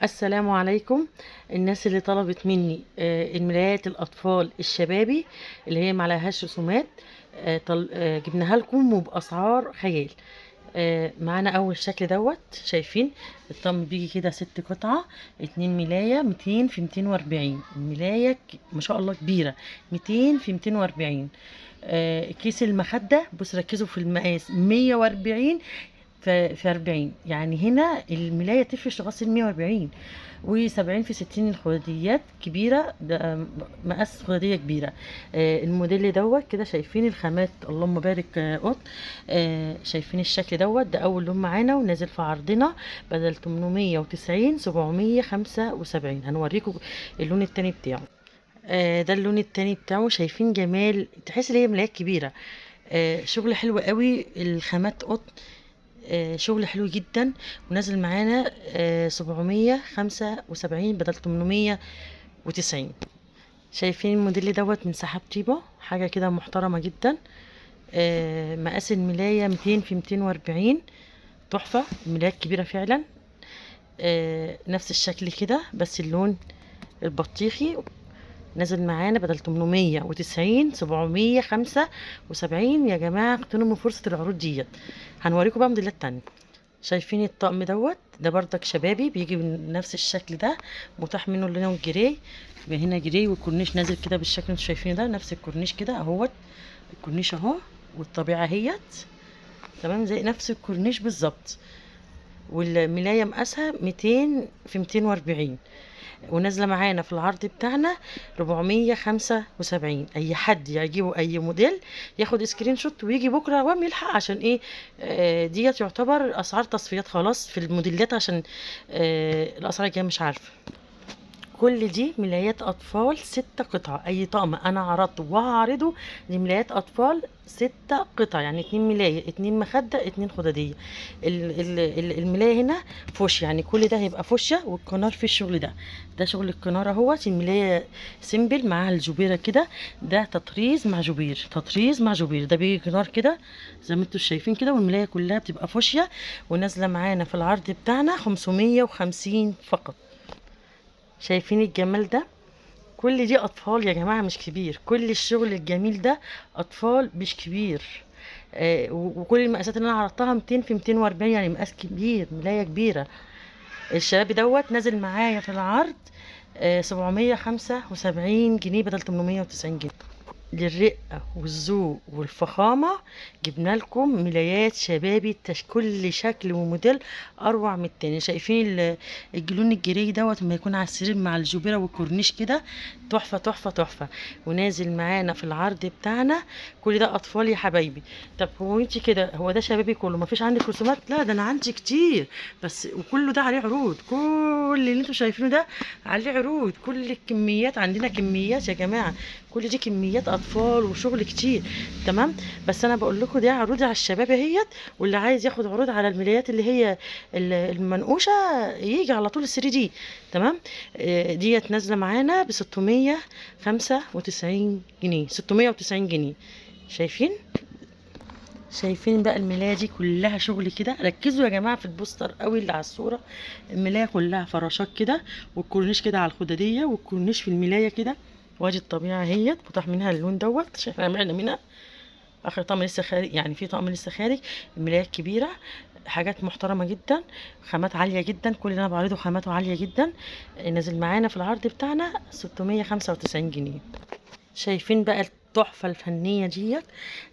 السلام عليكم. الناس اللي طلبت مني الملايات الأطفال الشبابي اللي هي معلهاش رسومات، جبناها لكم وبأسعار خيال. معانا أول شكل دوت. شايفين الطقم بيجي كده 6 قطعة، 2 ملاية، 200 في 240. الملاية ما شاء الله كبيرة، 200 في 240. كيس المخدة بص ركزوا في المقاس، 140 في 40. يعني هنا الملاية تفرش لغاية 140. و70 في 60 الخداديات كبيرة، ده مقاس خدادية كبيرة. الموديل دوت كده. شايفين الخامات اللهم بارك. قط. شايفين الشكل دوت، ده أول لون معانا ونازل في عرضنا بدل 890 775. هنوريكم اللون التاني بتاعه. ده اللون التاني بتاعه. شايفين جمال، تحس ان هي ملايات كبيرة. شغل حلو قوي، الخامات قط. شغل حلو جدا، ونازل معانا 775 بدل 890. شايفين الموديل دوت من سحاب طيبة، حاجة كده محترمة جدا. مقاس الملاية 200 في 240. تحفة، الملايات كبيرة فعلا. نفس الشكل كده بس اللون البطيخي. نازل معانا بدل 890 775. يا جماعة اغتنموا فرصة العروض ديت. هنوريكم بقى موديلات تانية. شايفين الطقم دوت، ده بردك شبابي، بيجي بنفس الشكل ده، متاح منه اللون الجراي. يبقى هنا جراي والكورنيش نازل كده بالشكل اللي انتوا شايفينه ده، نفس الكورنيش كده اهوت. الكورنيش اهو، والطبيعة اهيت. تمام زي نفس الكورنيش بالظبط. والملاية مقاسها 200 في 240. ونازله معانا في العرض بتاعنا 475. اي حد يعجبه اي موديل ياخد سكرين شوت ويجي بكره وام يلحق، عشان ايه؟ ديت يعتبر اسعار تصفيات خلاص في الموديلات، عشان الاسعار الجايه مش عارفه. كل دي ملايات اطفال 6 قطع. اي طقم انا عرضته وهعرضه، دي ملايات اطفال 6 قطع، يعني 2 ملاية، 2 مخدة، 2 خدادية. الملاية هنا فوش، يعني كل ده هيبقى فوشيا، والكنار في الشغل ده. ده شغل الكنار اهوت. الملاية سيمبل معاها الجبيرة كده، ده تطريز مع جبير، تطريز مع جبير. ده بيجي كنار كده زي ما انتوا شايفين كده، والملاية كلها بتبقى فوشيا. ونازلة معانا في العرض بتاعنا 550 فقط. شايفين الجمال ده؟ كل دي اطفال يا جماعه مش كبير. كل الشغل الجميل ده اطفال مش كبير. وكل المقاسات اللي انا عرضتها 200 في 240، يعني مقاس كبير، ملايه كبيره. الشباب دوت نازل معايا في العرض 775 جنيه بدل 890 جنيه. للرقة والذوق والفخامة جبنا لكم ملايات شبابي كل شكل وموديل اروع من التاني. شايفين اللون الجري دوت لما يكون على السرير مع الجبيرة والكورنيش كده، تحفة تحفة تحفة. ونازل معانا في العرض بتاعنا. كل ده اطفال يا حبايبي. طب هو انت كده هو ده شبابي كله مفيش عندك رسومات؟ لا، ده انا عندي كتير بس، وكله ده عليه عروض. كل اللي انتوا شايفينه ده عليه عروض. كل الكميات عندنا كميات يا جماعة. كل دي كميات اطفال وشغل كتير. تمام. بس انا بقول لكم دي عروض على الشباب اهيت. واللي عايز ياخد عروض على الملايات اللي هي المنقوشه يجي على طول 3 دي. تمام. ديت نازله معانا ب 695 جنيه، 690 جنيه. شايفين؟ شايفين بقى الملايه دي كلها شغل كده. ركزوا يا جماعه في البوستر قوي اللي على الصوره. الملايه كلها فراشات كده، والكورنيش كده على الخداديه، والكورنيش في الملايه كده. وادي الطبيعه اهيت، متاح منها اللون دوت عشان احنا عملنا منها اخر طقم لسه خارج، يعني في طقم لسه خارج. الملايات كبيره، حاجات محترمه جدا، خامات عاليه جدا. كل اللي انا بعرضه خاماته عاليه جدا. نازل معانا في العرض بتاعنا 695 جنيه. شايفين بقى التحفة الفنية ديت؟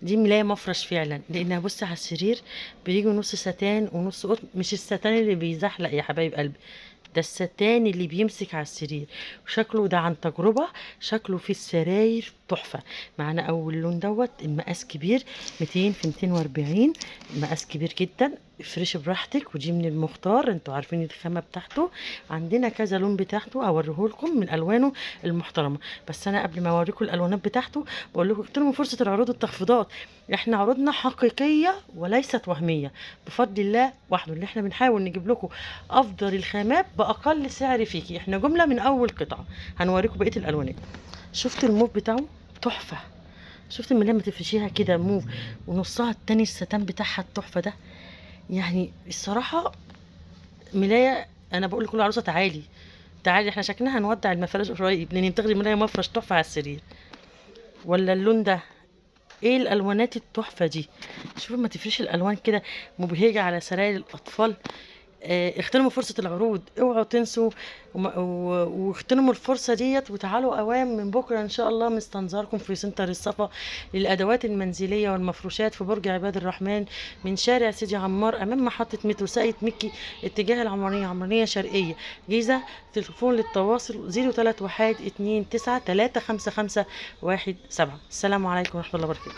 دي ملاية مفرش فعلا، لانها بص على السرير بيجي نص ستان ونص قطن. مش الستان اللي بيزحلق يا حبايب قلبي، ده الستان اللي بيمسك على السرير. وشكله ده عن تجربة، شكله في السراير تحفة. معانا اول لون دوت، المقاس كبير، 200 في 240. مقاس كبير جدا. افرشي براحتك، ودي من المختار، انتوا عارفين الخامة بتاعته. عندنا كذا لون بتاعته اوريهولكم من الوانه المحترمة. بس انا قبل ما اوريكم الالوانات بتاعته بقول لكم اغتنموا فرصة العروض والتخفيضات. احنا عروضنا حقيقية وليست وهمية، بفضل الله وحده. اللي احنا بنحاول نجيب لكم افضل الخامات باقل سعر فيكي. احنا جملة من اول قطعة. هنوريكم بقية الالوانات. شفت الموف بتاعه؟ تحفة. شفت الملاية لما تفرشيها كده موف، ونصها التاني الستان بتاعها التحفة ده. يعني الصراحة ملاية انا بقول لكل عروسه تعالي، تعالي احنا شكلنا هنودع المفرش قريب، لان تاخدي منها مفرش تحفه على السرير. ولا اللون ده، ايه الالوانات التحفه دي؟ شوفي ما تفرش الالوان كده مبهجه على سراير الاطفال. اغتنموا فرصه العروض، اوعوا تنسوا. واغتنموا الفرصه ديت، وتعالوا اوام من بكره ان شاء الله مستنظركم في سنتر الصفا للادوات المنزليه والمفروشات في برج عباد الرحمن، من شارع سيدي عمار امام محطه مترو ساقية مكي، اتجاه العمريه، عمريه شرقيه، جيزه. تليفون للتواصل 03 1 2 9 3 5 5 1 7. السلام عليكم ورحمه الله وبركاته.